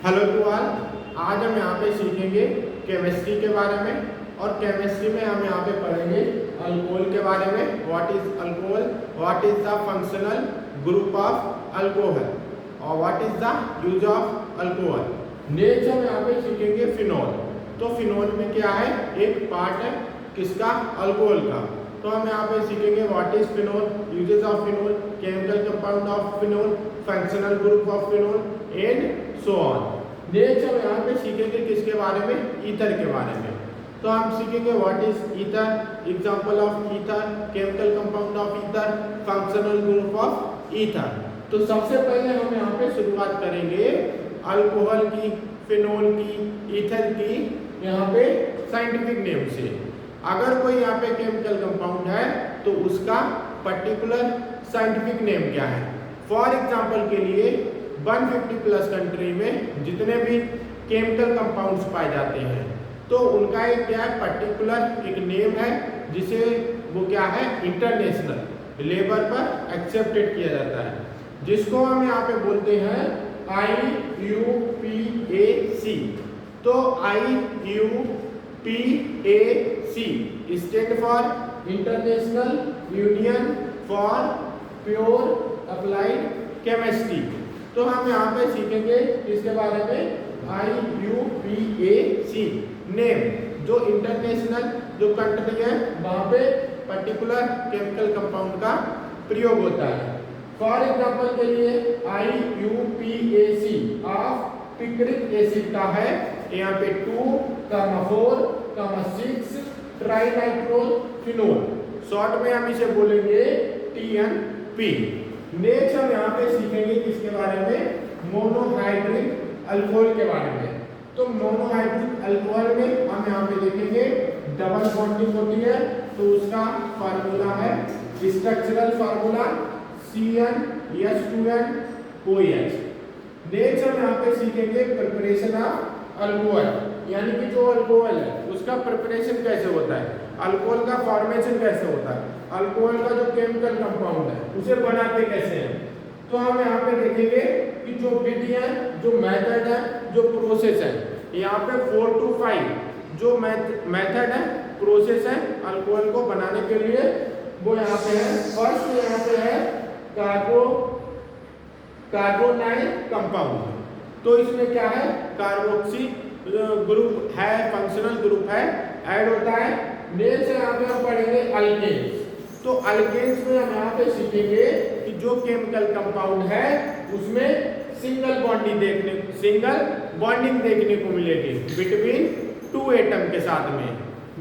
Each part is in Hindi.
Hello to all. आज हम यहाँ पे सीखेंगे केमिस्ट्री के बारे में। और केमिस्ट्री में हम यहाँ पे पढ़ेंगे अल्कोहल के बारे में। What is alcohol, what is the functional group of alcohol और what is the use of alcohol. Next हम यहाँ पे सीखेंगे फिनॉल। तो फिनॉल में क्या है, एक पार्ट है किसका, अल्कोहल का। तो हम यहाँ पे सीखेंगे what is phenol, uses of phenol, chemical compound of phenol, functional group of phenol and so on. Next हम यहाँ पे सीखेंगे किसके बारे में, ईथर के बारे में। तो हम सीखेंगे what is ether, example of ether, chemical compound of ether, functional group of ether. तो सबसे पहले हम यहाँ पे शुरुआत करेंगे अल्कोहल की, फिनॉल की, ईथर की, यहाँ पे साइंटिफिक नेम से। अगर कोई यहाँ पे केमिकल कंपाउंड है तो उसका पर्टिकुलर साइंटिफिक नेम क्या है। फॉर एग्जांपल के लिए 150 प्लस कंट्री में जितने भी केमिकल कंपाउंड्स पाए जाते हैं तो उनका एक क्या है, पर्टिकुलर एक नेम है जिसे वो क्या है, इंटरनेशनल लेवल पर एक्सेप्टेड किया जाता है, जिसको हम यहाँ पे बोलते हैं IUPAC। तो IUPAC stand for international union for pure applied chemistry. तो हम यहाँ पे सीखेंगे इसके बारे में IUPAC नेम, जो इंटरनेशनल जो कंट्री है वहाँ पे पर्टिकुलर केमिकल कंपाउंड का प्रयोग होता है। फॉर एग्जांपल के लिए IUPAC ऑफ पिक्रिक एसिड का है यहाँ पे 2,4,6 ट्राइनाइट्रोल फिनोल, शॉर्ट में हम इसे बोलेंगे TNP। नेक्स्ट हम यहाँ पे सीखेंगे किसके बारे में, मोनोहाइड्रिक अल्कोहल के बारे में। तो मोनोहाइड्रिक अल्कोहल में हम यहाँ पे देखेंगे डबल बॉन्डिंग होती है, तो उसका फार्मूला है, structural formula CnH2n OH। Next हम यहाँ पे सीखेंगे प्रिपरेशन ऑफ अल्कोहल, यानी कि जो अल्कोहल है उसका प्रिपरेशन कैसे होता है, अल्कोहल का फॉर्मेशन कैसे होता है, अल्कोहल का जो केमिकल कंपाउंड है उसे बनाते कैसे हैं। तो हम यहाँ पे देखेंगे कि जो विधि है, जो मेथड है, जो प्रोसेस है, यहाँ पे 4 to 5 जो मेथड है, प्रोसेस है अल्कोहल को बनाने के लिए, वो यहाँ पे है। फर्स्ट यहाँ पे है कार्बोनाइल कंपाउंड। तो इसमें क्या है, कार्बोक्सी ग्रुप है, फंक्शनल ग्रुप है, ऐड होता है। नेक्स्ट यहाँ पे हम पढ़ेंगे अल्केन्स। तो अल्केन्स में हम यहाँ पे सीखेंगे कि जो केमिकल कंपाउंड है उसमें सिंगल बॉन्डिंग देखने को मिलेगी बिटवीन 2 एटम के साथ में।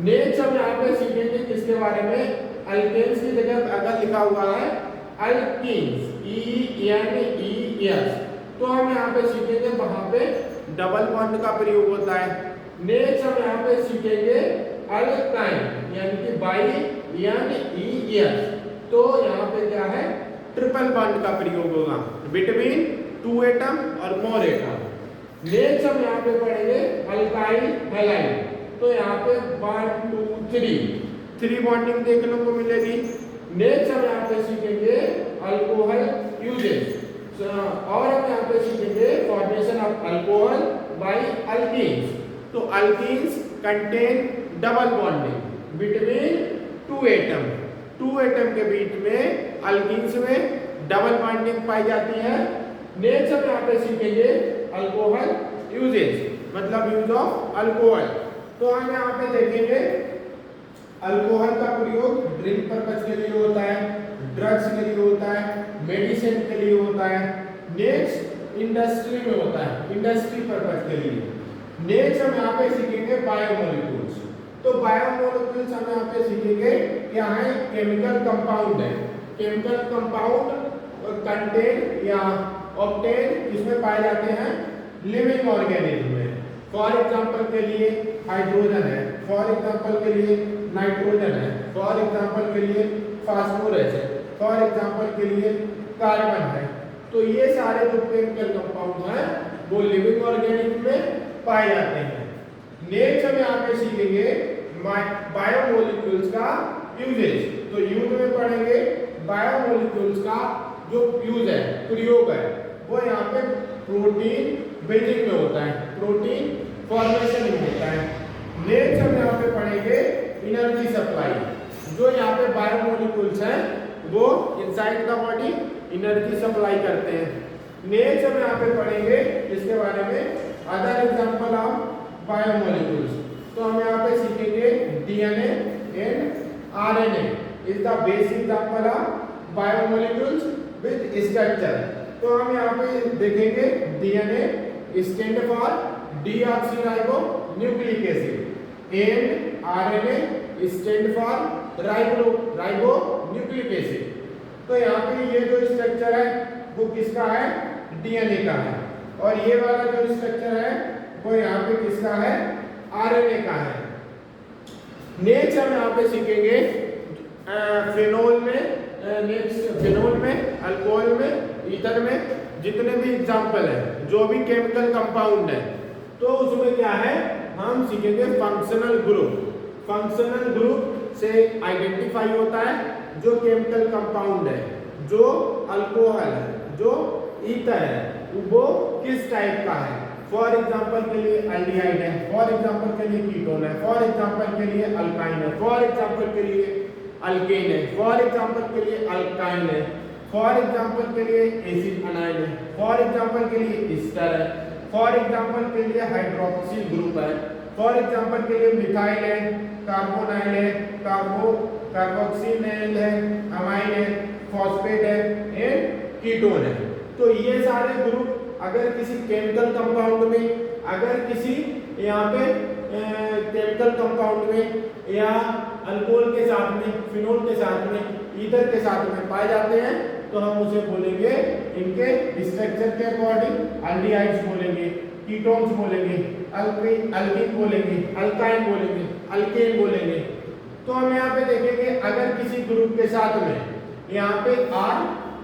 नेक्स्ट हम यहाँ पे सीखेंगे किसके बारे में, अल्केन्स की जगह अगर लिखा हुआ है अल्कीन्स ENES, तो हम यहाँ पे सीखेंगे वहां पे डबल बॉन्ड का प्रयोग होता है। नेक्स्ट हम यहाँ पे सीखेंगे अल्काइन, यानी कि BiNES, तो यहाँ पे क्या है, ट्रिपल बॉन्ड का प्रयोग होगा बिटवीन 2 एटम और मोर एटम। नेक्स्ट हम यहाँ पे पढ़ेंगे अल्काइल हैलाइड। तो यहाँ पे 1 2 3 बॉन्डिंग देखने को मिलेगी। नेक्स्ट हम यहाँ पे सीखेंगे अल्कोहल यूजेस, और हम यहाँ पे सीखेंगे formation of alcohol by alkenes. तो alkenes contain double bonding between 2 atom, 2 atom के बीच में अल्कीन्स में डबल बॉन्डिंग पाई जाती है। नेक्स्ट हम यहाँ पे सीखेंगे अल्कोहल यूजेस, मतलब यूज ऑफ अल्कोहल। तो हम यहाँ पे देखेंगे अल्कोहल का प्रयोग ड्रिंक पर्पज के लिए होता है, ड्रग्स के लिए होता है, मेडिसिन के लिए होता है। नेक्स्ट इंडस्ट्री में होता है, इंडस्ट्री पर्पज के लिए। नेक्स्ट हम यहाँ पे सीखेंगे बायोमोलिक्यूल्स। तो बायोमोलिक्यूल्स हम यहाँ पे सीखेंगे क्या है, केमिकल कंपाउंड है, केमिकल कंपाउंड कंटेन या ऑब्टेन इसमें पाए जाते हैं लिविंग ऑर्गेनिज्म में। फॉर एग्जांपल के लिए हाइड्रोजन है, फॉर एग्जांपल के लिए नाइट्रोजन है, फॉर एग्जांपल के लिए फास्फोरस है, फॉर एग्जांपल के लिए कार्बन है। तो ये सारे जो केमिकल कंपाउंड हैं वो लिविंग ऑर्गेनिज्म में पाए जाते हैं। नेक्स्ट हम यहाँ पे सीखेंगे बायोमोलिक्यूल्स का यूजेज। तो यूज में पढ़ेंगे बायोमोलिक्यूल्स का जो यूज है, प्रयोग है, वो यहाँ पे प्रोटीन बिल्डिंग में होता है, प्रोटीन फॉर्मेशन में होता है। नेक्स्ट हम यहाँ पे पढ़ेंगे एनर्जी सप्लाई। जो यहाँ पे बायोमोलिक्यूल्स हैं वो inside the body energy supply करते हैं। नेक्स्ट हम यहाँ पे पढ़ेंगे इसके बारे में अदर एग्जांपल ऑफ बायोमोलिक्यूल्स। तो हम यहाँ पे सीखेंगे DNA and RNA is the basic example of biomolecules with structure. तो हम यहाँ पे देखेंगे DNA stand for deoxyribo nucleic acid and RNA stand for ribo nucleic acid. तो यहाँ पे ये जो स्ट्रक्चर है वो किसका है, डीएनए का है, और ये वाला जो स्ट्रक्चर है वो यहाँ पे किसका है, आरएनए का है। नेक्स्ट हम यहाँ पे सीखेंगे फिनोल में, नेक्स्ट फिनोल में, अल्कोहल में, ईथर में जितने भी एग्जांपल है, जो भी केमिकल कंपाउंड है, तो उसमें क्या है हम सीखेंगे फंक्शनल ग्रुप। फंक्शनल ग्रुप से आइडेंटिफाई होता है जो केमिकल कंपाउंड है, जो अल्कोहल है, जो ईथर है, वो किस टाइप का है। फॉर एग्जांपल के लिए एल्डिहाइड है, फॉर एग्जांपल के लिए कीटोन है, फॉर एग्जांपल के लिए अल्काइन है, फॉर एग्जांपल के लिए अल्केन है, फॉर एग्जांपल के लिए अल्काइन है, फॉर एग्जांपल के लिए एसिड अनाइन है, फॉर एग्जांपल के लिए ईस्टर है, फॉर एग्जांपल के लिए हाइड्रोक्सिल ग्रुप है, फॉर एग्जांपल के लिए मिथाइल है, कार्बोनाइल है, कार्बोक्सिल है, अमाइन है, फॉस्फेट है एंड कीटोन है। तो ये सारे ग्रुप अगर किसी केमिकल कंपाउंड में, अगर किसी यहाँ पे केमिकल कंपाउंड में या अल्कोहल के साथ में, फिनोल के साथ में, ईथर के साथ में पाए जाते हैं, तो हम उसे बोलेंगे इनके स्ट्रक्चर के अकॉर्डिंग एल्डिहाइड्स बोलेंगे, कीटोन्स बोलेंगे, अल्कीन बोलेंगे, अल्काइन बोलेंगे, अल्केन बोलेंगे। तो हम यहाँ पे देखेंगे अगर किसी ग्रुप के साथ में यहाँ पे R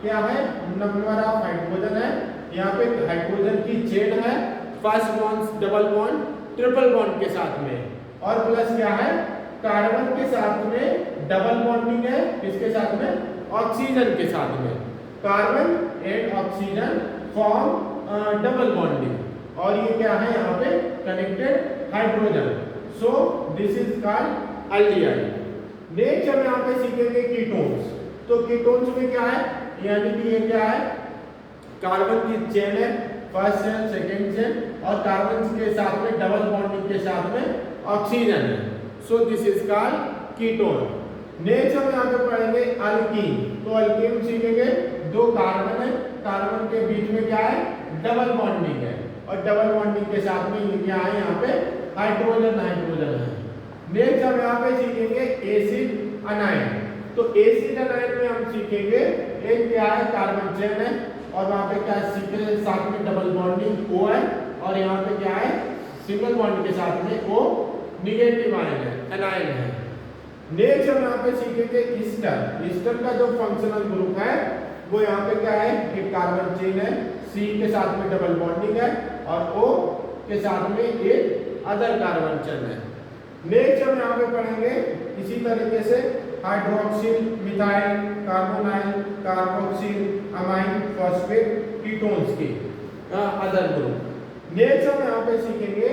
क्या है, नंबर ऑफ हाइड्रोजन है, यहाँ पे हाइड्रोजन की चेन है, first bond, double bond, triple bond के साथ में, और प्लस क्या है कार्बन के साथ में डबल बॉन्डिंग है, किसके साथ में, ऑक्सीजन के साथ में, carbon and oxygen form double bonding, और ये क्या है यहाँ पे connected hydrogen. So this is called aldehyde. Next हम यहाँ पे सीखेंगे कीटोन्स। तो कीटोन्स में क्या है, यानी कि ये क्या है, कार्बन की चेन है, फर्स्ट चेन, सेकेंड चेन, और कार्बन के साथ में डबल बॉन्डिंग के साथ में ऑक्सीजन है। So this is called ketone. Next हम यहाँ पे पढ़ेंगे अल्कीन। तो अल्कीन सीखेंगे, दो कार्बन है, कार्बन के बीच में क्या है, डबल बॉन्डिंग है, और डबल बॉन्डिंग के साथ में ये क्या है, यहाँ पे हाइड्रोजन है। नेक्स्ट हम यहाँ पे सीखेंगे एसिड अनाइन। तो एसिड अनाइन में हम सीखेंगे एक क्या है, कार्बन चेन है, और वहाँ पे क्या सीखे साथ में डबल बॉन्डिंग O है, और यहाँ पे क्या है सिंगल बॉन्ड के साथ में O निगेटिव आयन है, एनायन है। नेक्स्ट हम यहाँ पे सीखेंगे ईस्टर। ईस्टर का जो फंक्शनल ग्रुप है वो यहाँ पे क्या है, एक कार्बन चेन है, C के साथ में डबल बॉन्डिंग है, और O के साथ में एक अदर कार्बन चेन है। नेक्स्ट हम यहाँ पे पढ़ेंगे इसी तरीके से hydroxyl, methyl, carbonyl, carboxyl, amine, phosphate, ketones की अदर ग्रुप। नेक्स्ट हम यहाँ पे सीखेंगे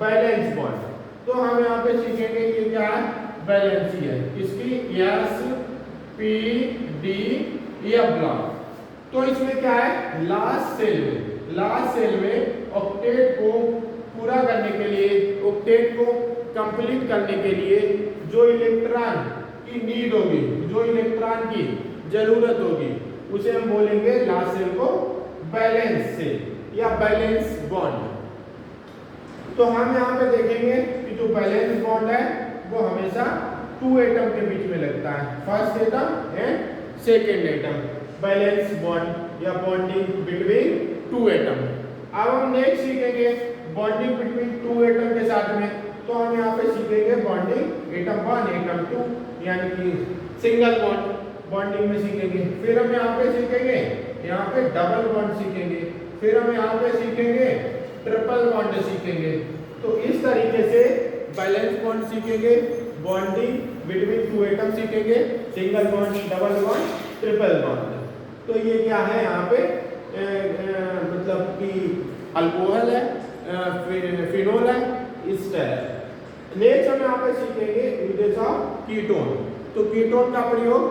बैलेंस बॉन्ड। तो हम यहाँ पे सीखेंगे ये क्या है, बैलेंसी है, इसकी S-P-D-F ब्लॉक। तो इसमें क्या है, लास्ट सेल में ऑक्टेट को पूरा करने के लिए, ऑक्टेट को कंप्लीट करने के लिए जो इलेक्ट्रॉन की नीड होगी, जो इलेक्ट्रॉन की जरूरत होगी, उसे हम बोलेंगे लास्ट सेल को बैलेंस सेल या बैलेंस बॉन्ड। तो हम यहाँ पे देखेंगे कि जो बैलेंस बॉन्ड है वो हमेशा 2 एटम के बीच में लगता है, first atom and second atom, valence bond या बॉन्डिंग बिटवीन 2 एटम। अब हम नेक्स्ट सीखेंगे बॉन्डिंग बिटवीन 2 एटम के साथ में। तो हम यहाँ पे सीखेंगे बॉन्डिंग एटम 1 एटम 2 यानी कि सिंगल बॉन्ड बॉन्डिंग में सीखेंगे। फिर हम यहाँ पे सीखेंगे, यहाँ पे डबल बॉन्ड सीखेंगे, फिर हम यहाँ पे सीखेंगे ट्रिपल बॉन्ड सीखेंगे। तो इस तरीके से बैलेंस बॉन्ड सीखेंगे, बॉन्डिंग बिटवीन 2 एटम सीखेंगे, single bond, double bond, triple bond. तो ये क्या है यहाँ पे, मतलब कि अल्कोहल है, फिनोल है, ईस्टर है। नेक्स्ट हम यहाँ पे सीखेंगे यूजेस ऑफ कीटोन। तो कीटोन का प्रयोग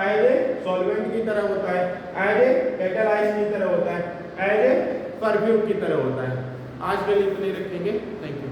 एज ए सॉल्वेंट की तरह होता है, एज ए कैटालाइज की तरह होता है, एज ए परफ्यूम की तरह होता है। आज के लिए इतने रखेंगे। Thank you.